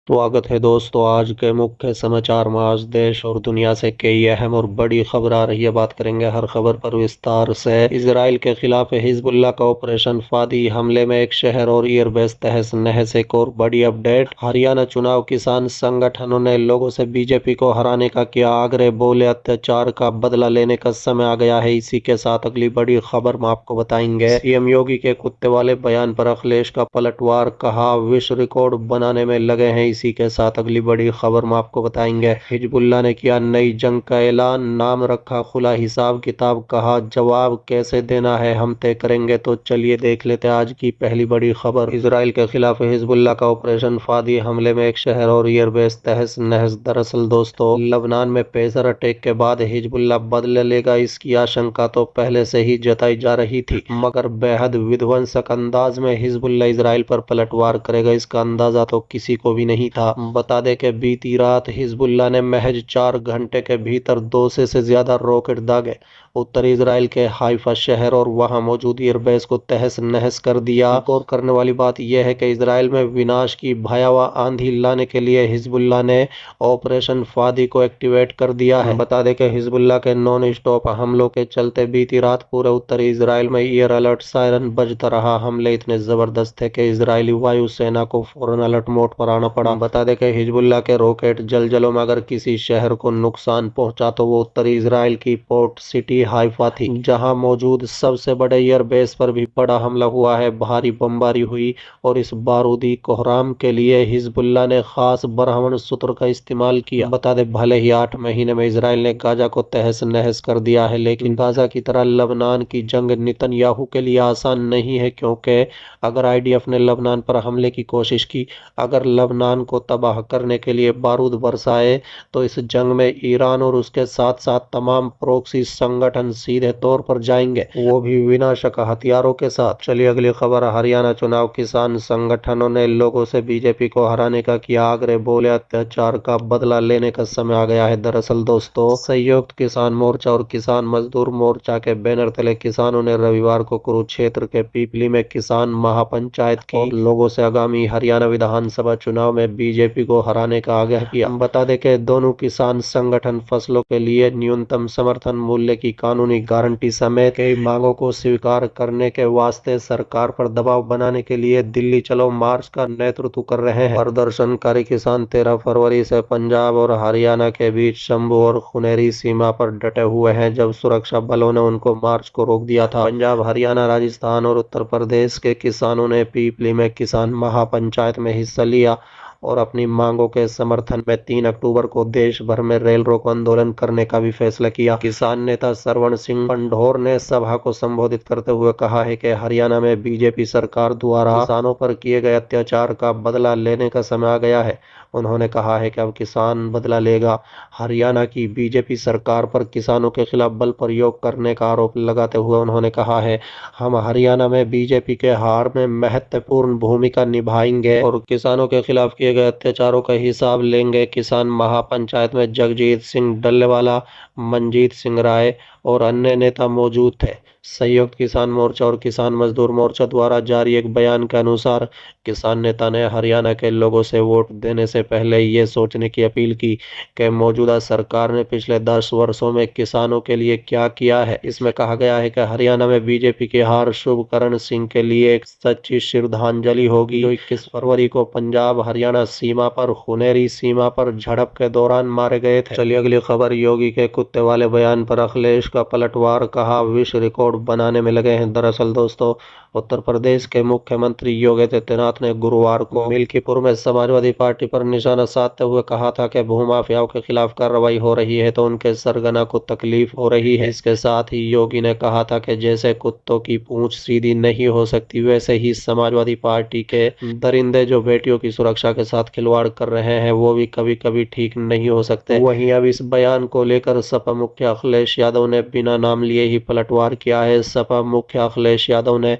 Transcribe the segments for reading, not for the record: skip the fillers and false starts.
स्वागत है दोस्तों। आज के मुख्य समाचार में आज देश और दुनिया से कई अहम और बड़ी खबर आ रही है। बात करेंगे हर खबर पर विस्तार से। इसराइल के खिलाफ हिजबुल्लाह का ऑपरेशन फादी हमले में एक शहर और एयरबेस तहस नहस। एक और बड़ी अपडेट, हरियाणा चुनाव किसान संगठनों ने लोगों से बीजेपी को हराने का किया आग्रह, बोले अत्याचार का बदला लेने का समय आ गया है। इसी के साथ अगली बड़ी खबर में आपको बताएंगे, सीएम योगी के कुत्ते वाले बयान पर अखिलेश का पलटवार, कहा विश्व रिकॉर्ड बनाने में लगे हैं। इसी के साथ अगली बड़ी खबर में आपको बताएंगे, हिजबुल्लाह ने किया नई जंग का ऐलान, नाम रखा खुला हिसाब किताब, कहा जवाब कैसे देना है हम तय करेंगे। तो चलिए देख लेते हैं आज की पहली बड़ी खबर। इसराइल के खिलाफ हिजबुल्लाह का ऑपरेशन फादी हमले में एक शहर और एयरबेस तहस नहस। दरअसल दोस्तों, लबनान में पेसर अटैक के बाद हिजबुल्लाह बदले लेगा, इसकी आशंका तो पहले से ही जताई जा रही थी, मगर बेहद विध्वंसक अंदाज में हिजबुल्लाह इसराइल पर पलटवार करेगा, इसका अंदाजा तो किसी को भी नहीं था। बता दें कि बीती रात हिजबुल्लाह ने महज 4 घंटे के भीतर 200 से ज्यादा रॉकेट दागे उत्तरी इजराइल के हाइफा शहर और वहां मौजूद एयरबेस को तहस नहस कर दिया। गौर करने वाली बात यह है कि इजराइल में विनाश की भयावह आंधी लाने के लिए हिजबुल्लाह ने ऑपरेशन फादी को एक्टिवेट कर दिया है। बता दें कि हिजबुल्लाह के नॉन स्टॉप हमलों के चलते बीती रात पूरे उत्तरी इजराइल में एयर अलर्ट सायरन बजता रहा। हमले इतने जबरदस्त थे कि इजरायली वायुसेना को फौरन अलर्ट मोड पर आना पड़ा। बता दें कि हिजबुल्लाह के रॉकेट जलजलों में अगर किसी शहर को नुकसान पहुंचा तो वो उत्तरी इजराइल की पोर्ट सिटी हाइफा थी, जहां मौजूद सबसे बड़े एयरबेस पर भी बड़ा हमला हुआ है। भारी बमबारी हुई और इस बारूदी कोहराम के लिए हिजबुल्लाह ने खास बरहमन सूत्र का इस्तेमाल किया। बता दें, भले ही 8 महीने में इसराइल ने गाजा को तहस नहस कर दिया है, लेकिन गाजा की तरह लबनान की जंग नेतन्याहू के लिए आसान नहीं है, क्योंकि अगर आईडीएफ ने लबनान पर हमले की कोशिश की, अगर लबनान को तबाह करने के लिए बारूद बरसाए, तो इस जंग में ईरान और उसके साथ साथ तमाम प्रोक्सी संगठन सीधे तौर पर जाएंगे, वो भी विनाशक हथियारों के साथ। चलिए अगली खबर, हरियाणा चुनाव किसान संगठनों ने लोगों से बीजेपी को हराने का किया आग्रह, बोले अत्याचार का बदला लेने का समय आ गया है। दरअसल दोस्तों, संयुक्त किसान मोर्चा और किसान मजदूर मोर्चा के बैनर तले किसानों ने रविवार को कुरुक्षेत्र के पीपली में किसान महापंचायत की और लोगों से आगामी हरियाणा विधानसभा चुनाव में बीजेपी को हराने का आग्रह किया। बता दें कि दोनों किसान संगठन फसलों के लिए न्यूनतम समर्थन मूल्य की कानूनी गारंटी समेत कई मांगों को स्वीकार करने के वास्ते सरकार पर दबाव बनाने के लिए दिल्ली चलो मार्च का नेतृत्व कर रहे हैं। प्रदर्शनकारी किसान 13 फरवरी से पंजाब और हरियाणा के बीच शंभू और खुनेरी सीमा पर डटे हुए हैं, जब सुरक्षा बलों ने उनको मार्च को रोक दिया था। पंजाब, हरियाणा, राजस्थान और उत्तर प्रदेश के किसानों ने पीपली में किसान महापंचायत में हिस्सा लिया और अपनी मांगों के समर्थन में 3 अक्टूबर को देश भर में रेल रोको आंदोलन करने का भी फैसला किया। किसान नेता सरवण सिंह पंढोर ने सभा को संबोधित करते हुए कहा है कि हरियाणा में बीजेपी सरकार द्वारा किसानों पर किए गए अत्याचार का बदला लेने का समय आ गया है। उन्होंने कहा है कि अब किसान बदला लेगा। हरियाणा की बीजेपी सरकार पर किसानों के खिलाफ बल प्रयोग करने का आरोप लगाते हुए उन्होंने कहा है, हम हरियाणा में बीजेपी के हार में महत्वपूर्ण भूमिका निभाएंगे और किसानों के खिलाफ किए गए अत्याचारों का हिसाब लेंगे। किसान महापंचायत में जगजीत सिंह डल्लेवाला, मनजीत सिंह राय और अन्य नेता मौजूद थे। संयुक्त किसान मोर्चा और किसान मजदूर मोर्चा द्वारा जारी एक बयान के अनुसार, किसान नेता ने हरियाणा के लोगों से वोट देने से पहले ये सोचने की अपील की कि मौजूदा सरकार ने पिछले 10 वर्षों में किसानों के लिए क्या किया है। इसमें कहा गया है कि हरियाणा में बीजेपी की हार शुभकरण सिंह के लिए एक सच्ची श्रद्धांजलि होगी, जो 21 फरवरी को पंजाब हरियाणा सीमा पर खुनेरी सीमा पर झड़प के दौरान मारे गए थे। चलिए अगली खबर, योगी के कुत्ते वाले बयान पर अखिलेश का पलटवार, कहा विश्व रिकॉर्ड बनाने में लगे हैं। दरअसल दोस्तों, उत्तर प्रदेश के मुख्यमंत्री योगी आदित्यनाथ ने गुरुवार को मिल्कीपुर में समाजवादी पार्टी पर निशाना साधते हुए कहा था कि भूमाफियाओं के खिलाफ कार्रवाई हो रही है तो उनके सरगना को तकलीफ हो रही है। इसके साथ ही योगी ने कहा था कि जैसे कुत्तों की पूंछ सीधी नहीं हो सकती, वैसे ही समाजवादी पार्टी के दरिंदे जो बेटियों की सुरक्षा के साथ खिलवाड़ कर रहे हैं, वो भी कभी कभी ठीक नहीं हो सकते। वहीं अब इस बयान को लेकर सपा मुखिया अखिलेश यादव ने बिना नाम लिए ही पलटवार किया है। सपा मुखिया अखिलेश यादव ने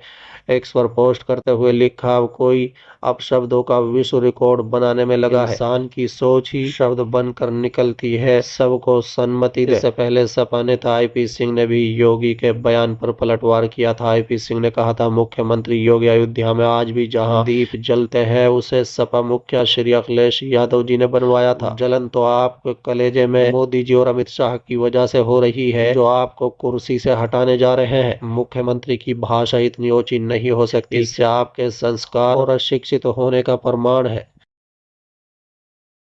एक्स पर पोस्ट करते हुए लिखा, कोई अपशब्दों का विश्व रिकॉर्ड बनाने में लगा है। इंसान की सोच ही शब्द बनकर निकलती है, सबको सन्मति दे। इससे पहले सपा नेता आईपी सिंह ने भी योगी के बयान पर पलटवार किया था। आईपी सिंह ने कहा था, मुख्यमंत्री योगी अयोध्या में आज भी जहां दीप जलते हैं उसे सपा मुखिया श्री अखिलेश यादव जी ने बनवाया था। जलन तो आपके कलेजे में मोदी जी और अमित शाह की वजह से हो रही है, जो आपको कुर्सी से हटाने जा रहे हैं। मुख्यमंत्री की भाषा इतनी ऊंची नहीं हो सकती, इससे आपके संस्कार और अशिक्षित होने का प्रमाण है।